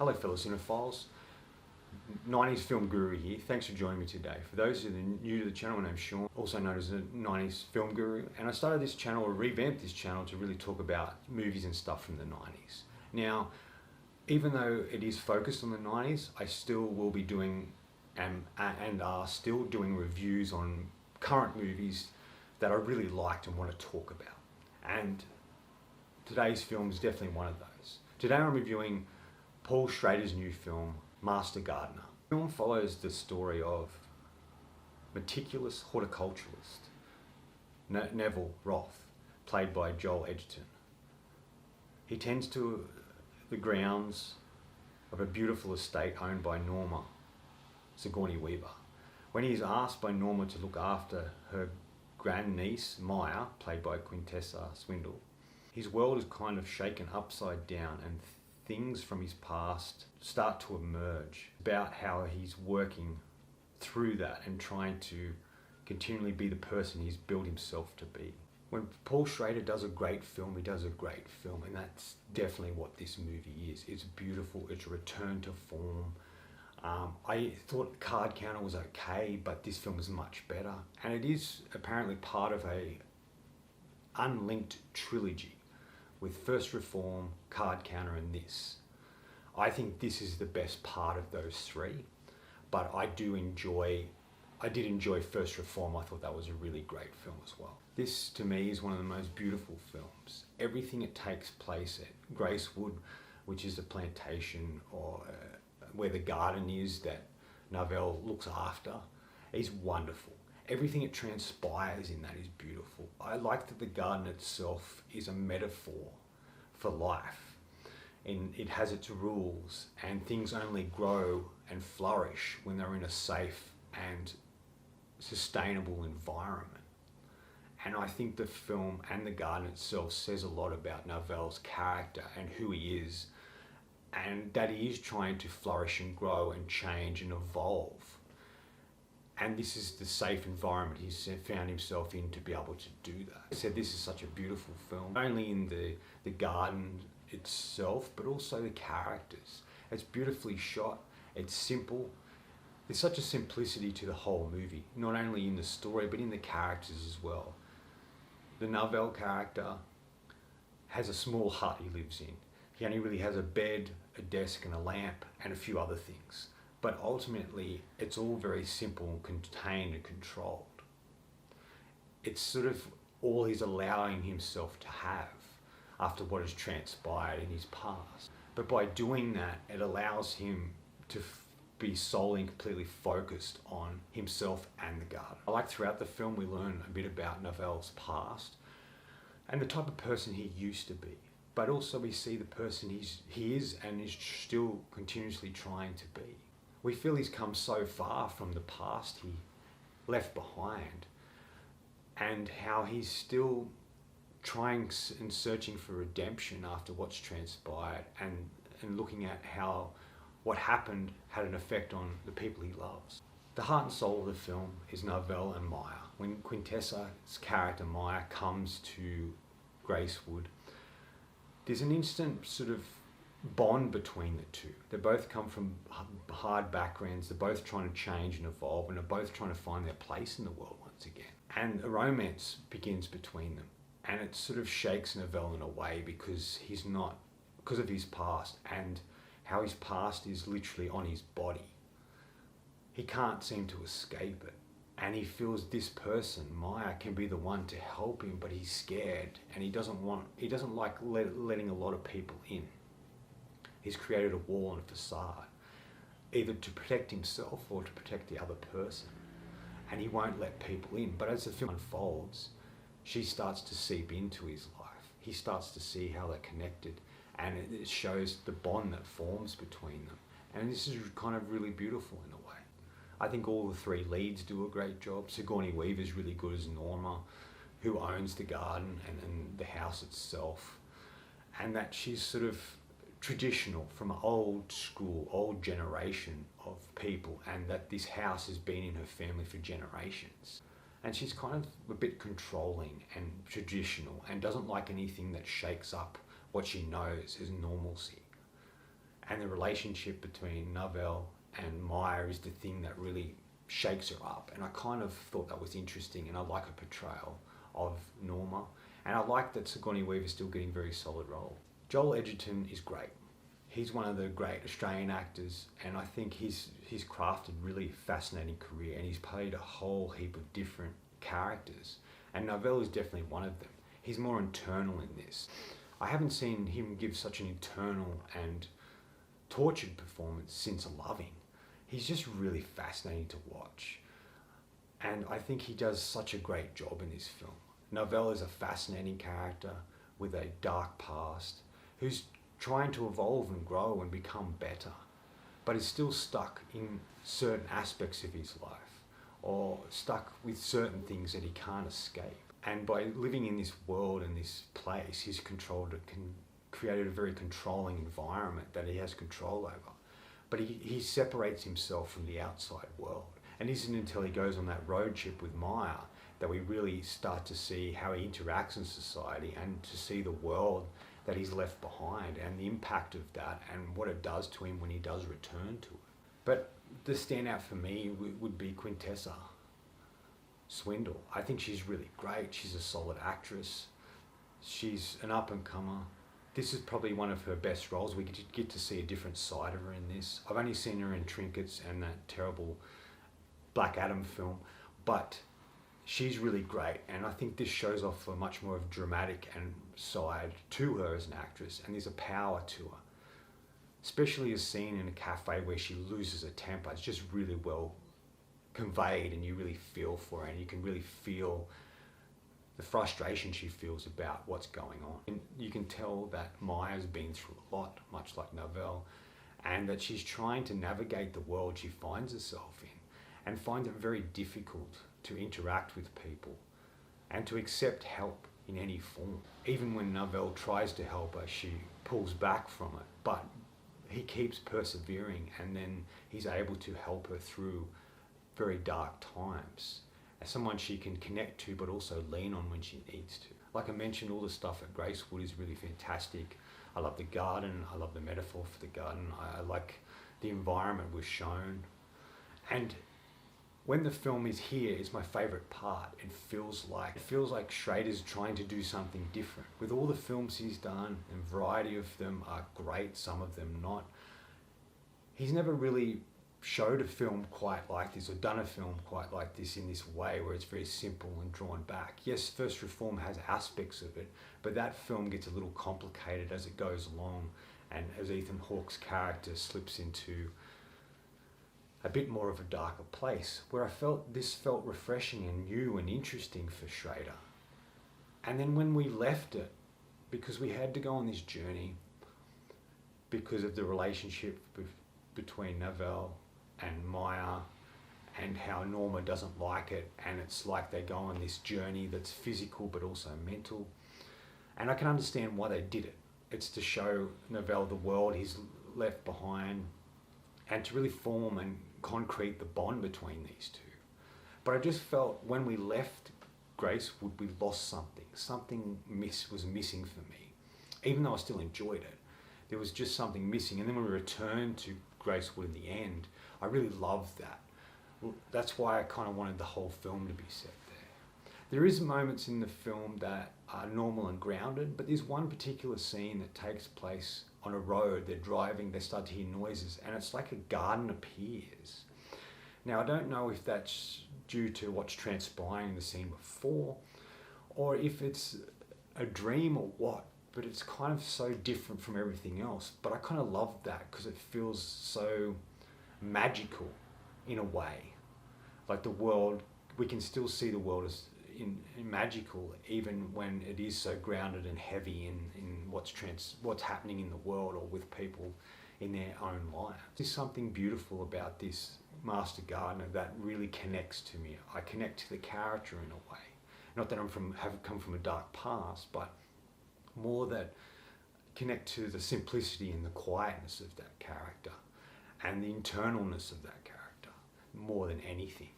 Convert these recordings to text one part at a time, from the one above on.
Hello fellow cinephiles, 90s film guru here. Thanks for joining me today. For those who are new to the channel, my name's Sean, also known as the 90s film guru, and I started this channel, or revamped this channel, to really talk about movies and stuff from the 90s. Now, even though it is focused on the 90s, I still will be doing and are still doing reviews on current movies that I really liked and want to talk about. And today's film is definitely one of those. Today I'm reviewing Paul Schrader's new film, Master Gardener. The film follows the story of meticulous horticulturalist Neville Roth, played by Joel Edgerton. He tends to the grounds of a beautiful estate owned by Norma Sigourney Weaver. When he is asked by Norma to look after her grandniece, Maya, played by Quintessa Swindle, his world is kind of shaken upside down and things from his past start to emerge about how he's working through that and trying to continually be the person he's built himself to be. When Paul Schrader does a great film, he does a great film, and that's definitely what this movie is. It's beautiful, it's a return to form. I thought Card Counter was okay, but this film is much better. And it is apparently part of a unlinked trilogy with First Reform, Card Counter and this. I think this is the best part of those three, but I did enjoy First Reform. I thought that was a really great film as well. This to me is one of the most beautiful films. Everything it takes place at Gracewood, which is the plantation or where the garden is that Neville looks after, is wonderful. Everything it transpires in that is beautiful. I like that the garden itself is a metaphor for life. And it has its rules, and things only grow and flourish when they're in a safe and sustainable environment. And I think the film and the garden itself says a lot about Neville's character and who he is, and that he is trying to flourish and grow and change and evolve. And this is the safe environment he's found himself in to be able to do that. I said this is such a beautiful film, not only in the garden itself, but also the characters. It's beautifully shot, it's simple. There's such a simplicity to the whole movie, not only in the story, but in the characters as well. The Neville character has a small hut he lives in. He only really has a bed, a desk and a lamp and a few other things. But ultimately, it's all very simple and contained and controlled. It's sort of all he's allowing himself to have after what has transpired in his past. But by doing that, it allows him to be solely and completely focused on himself and the garden. I like throughout the film we learn a bit about Neville's past and the type of person he used to be. But also we see the person he is and is still continuously trying to be. We feel he's come so far from the past he left behind, and how he's still trying and searching for redemption after what's transpired, and looking at how what happened had an effect on the people he loves. The heart and soul of the film is Neville and Maya. When Quintessa's character Maya comes to Gracewood, there's an instant sort of bond between the two. They both come from hard backgrounds, they're both trying to change and evolve, and they're both trying to find their place in the world once again. And a romance begins between them, and it sort of shakes Neville in a way because of his past and how his past is literally on his body. He can't seem to escape it, and he feels this person, Maya, can be the one to help him, but he's scared and he doesn't like letting a lot of people in. He's created a wall and a facade, either to protect himself or to protect the other person. And he won't let people in. But as the film unfolds, she starts to seep into his life. He starts to see how they're connected, and it shows the bond that forms between them. And this is kind of really beautiful in a way. I think all the three leads do a great job. Sigourney Weaver's really good as Norma, who owns the garden and the house itself. And that she's sort of traditional, from an old school, old generation of people, and that this house has been in her family for generations. And she's kind of a bit controlling and traditional and doesn't like anything that shakes up what she knows is normalcy. And the relationship between Novell and Maya is the thing that really shakes her up. And I kind of thought that was interesting, and I like her portrayal of Norma. And I like that Sigourney Weaver's still getting very solid role. Joel Edgerton is great. He's one of the great Australian actors, and I think he's crafted really fascinating career, and he's played a whole heap of different characters. And Novell is definitely one of them. He's more internal in this. I haven't seen him give such an internal and tortured performance since Loving. He's just really fascinating to watch. And I think he does such a great job in this film. Novell is a fascinating character with a dark past who's trying to evolve and grow and become better, but is still stuck in certain aspects of his life, or stuck with certain things that he can't escape. And by living in this world and this place, he's created a very controlling environment that he has control over. But he separates himself from the outside world. And it isn't until he goes on that road trip with Maya that we really start to see how he interacts in society, and to see the world that he's left behind and the impact of that and what it does to him when he does return to it. But the standout for me would be Quintessa Swindle. I think she's really great. She's a solid actress. She's an up-and-comer. This is probably one of her best roles. We get to see a different side of her in this. I've only seen her in Trinkets and that terrible Black Adam film, but she's really great, and I think this shows off a much more of dramatic and side to her as an actress, and there's a power to her, especially a scene in a cafe where she loses her temper. It's just really well conveyed, and you really feel for her, and you can really feel the frustration she feels about what's going on. And you can tell that Maya's been through a lot, much like Novell, and that she's trying to navigate the world she finds herself in, and finds it very difficult to interact with people and to accept help in any form. Even when Novell tries to help her, she pulls back from it, but he keeps persevering, and then he's able to help her through very dark times as someone she can connect to but also lean on when she needs to. Like I mentioned, all the stuff at Gracewood is really fantastic. I love the garden, I love the metaphor for the garden, I like the environment was shown. And when the film is here, it's my favourite part. It feels like Schrader's trying to do something different. With all the films he's done, and variety of them are great, some of them not, he's never really showed a film quite like this, or done a film quite like this in this way, where it's very simple and drawn back. Yes, First Reform has aspects of it, but that film gets a little complicated as it goes along, and as Ethan Hawke's character slips into a bit more of a darker place, where this felt refreshing and new and interesting for Schrader. And then when we left it, because we had to go on this journey because of the relationship between Novell and Maya, and how Norma doesn't like it, and it's like they go on this journey that's physical but also mental. And I can understand why they did it. It's to show Novell the world he's left behind, and to really form and concrete the bond between these two. But I just felt when we left Gracewood, we lost something. Something was missing for me. Even though I still enjoyed it, there was just something missing. And then when we returned to Gracewood in the end, I really loved that. That's why I kind of wanted the whole film to be set there. There is moments in the film that are normal and grounded, but there's one particular scene that takes place on a road. They're driving, they start to hear noises, and it's like a garden appears. Now, I don't know if that's due to what's transpiring in the scene before, or if it's a dream or what, but it's kind of so different from everything else. But I kind of love that because it feels so magical in a way. Like the world, we can still see the world as in magical, even when it is so grounded and heavy in what's happening in the world or with people in their own life. There's something beautiful about this master gardener that really connects to me. I connect to the character in a way. Not that have come from a dark past, but more that connect to the simplicity and the quietness of that character and the internalness of that character more than anything.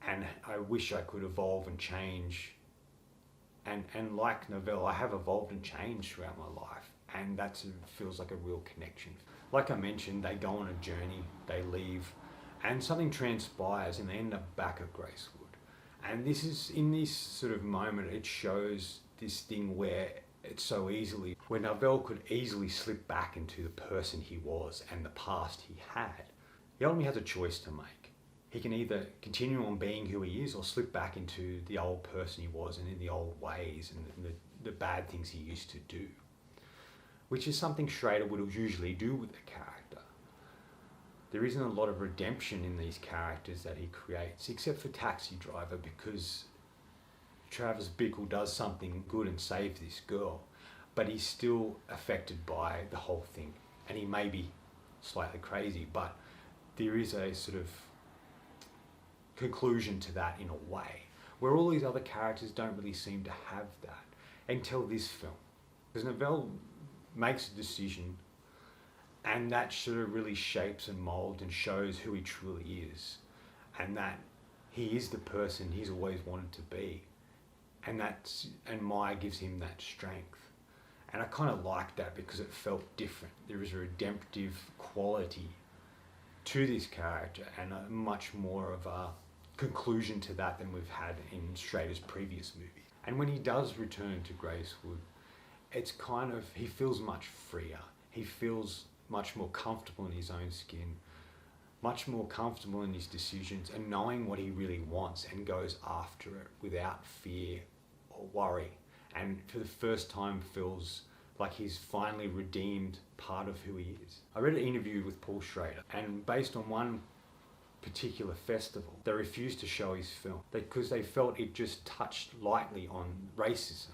And I wish I could evolve and change. And like Novell, I have evolved and changed throughout my life. and that feels like a real connection. Like I mentioned, they go on a journey, they leave, and something transpires and they end up back at Gracewood. And this is, in this sort of moment, it shows this thing where it's so easily, where Navell could easily slip back into the person he was and the past he had. He only has a choice to make. He can either continue on being who he is or slip back into the old person he was and in the old ways and the bad things he used to do, which is something Schrader would usually do with a character. There isn't a lot of redemption in these characters that he creates, except for Taxi Driver, because Travis Bickle does something good and saves this girl, but he's still affected by the whole thing. And he may be slightly crazy, but there is a sort of conclusion to that in a way, where all these other characters don't really seem to have that until this film. Because Navell makes a decision, and that sort of really shapes and molds and shows who he truly is, and that he is the person he's always wanted to be, and Maya gives him that strength. And I kind of liked that because it felt different. There is a redemptive quality to this character and a much more of a conclusion to that than we've had in Schrader's previous movies. And when he does return to Gracewood, it's kind of, he feels much freer. He feels much more comfortable in his own skin, much more comfortable in his decisions and knowing what he really wants, and goes after it without fear or worry. And for the first time feels like he's finally redeemed part of who he is. I read an interview with Paul Schrader, and based on one particular festival, they refused to show his film because they felt it just touched lightly on racism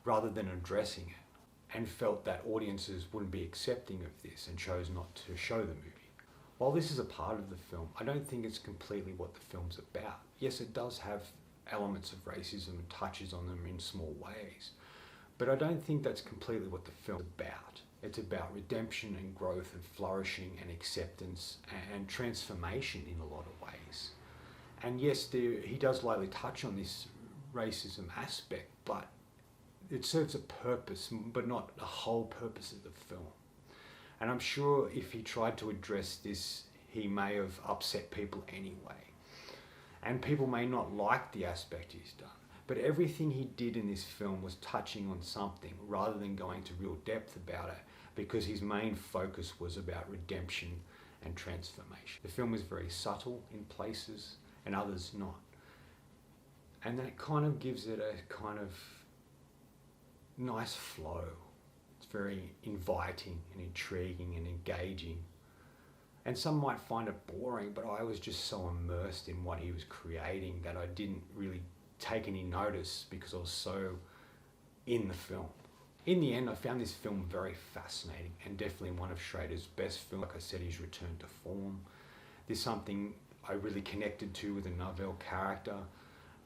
rather than addressing it, and felt that audiences wouldn't be accepting of this and chose not to show the movie. While this is a part of the film, I don't think it's completely what the film's about. Yes, it does have elements of racism and touches on them in small ways, but I don't think that's completely what the film's about. It's about redemption and growth and flourishing and acceptance and transformation in a lot of ways. And yes, he does lightly touch on this racism aspect, but it serves a purpose, but not the whole purpose of the film. And I'm sure if he tried to address this, he may have upset people anyway. And people may not like the aspect he's done. But everything he did in this film was touching on something rather than going to real depth about it, because his main focus was about redemption and transformation. The film is very subtle in places and others not. And that kind of gives it a kind of nice flow. It's very inviting and intriguing and engaging. And some might find it boring, but I was just so immersed in what he was creating that I didn't really take any notice because I was so in the film. In the end, I found this film very fascinating and definitely one of Schrader's best films. Like I said, his return to form. There's something I really connected to with the Navell character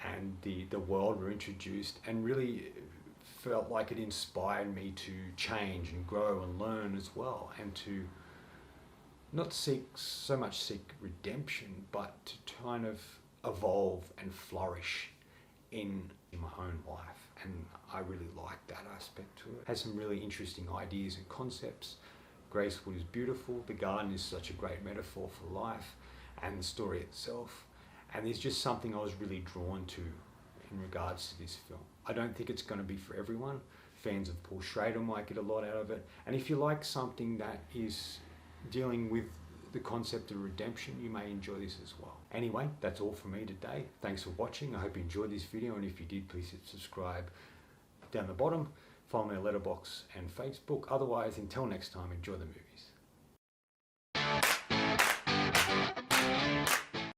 and the world we're introduced, and really felt like it inspired me to change and grow and learn as well, and to not so much seek redemption, but to kind of evolve and flourish in my own life. And I really like that aspect to it. Has some really interesting ideas and concepts. Gracewood is beautiful. The garden is such a great metaphor for life and the story itself. And there's just something I was really drawn to in regards to this film. I don't think it's going to be for everyone. Fans of Paul Schrader might get a lot out of it. And if you like something that is dealing with the concept of redemption, you may enjoy this as well. Anyway, that's all from me today. Thanks for watching. I hope you enjoyed this video, and if you did, please hit subscribe down the bottom. Follow me on Letterboxd and Facebook. Otherwise, until next time, enjoy the movies.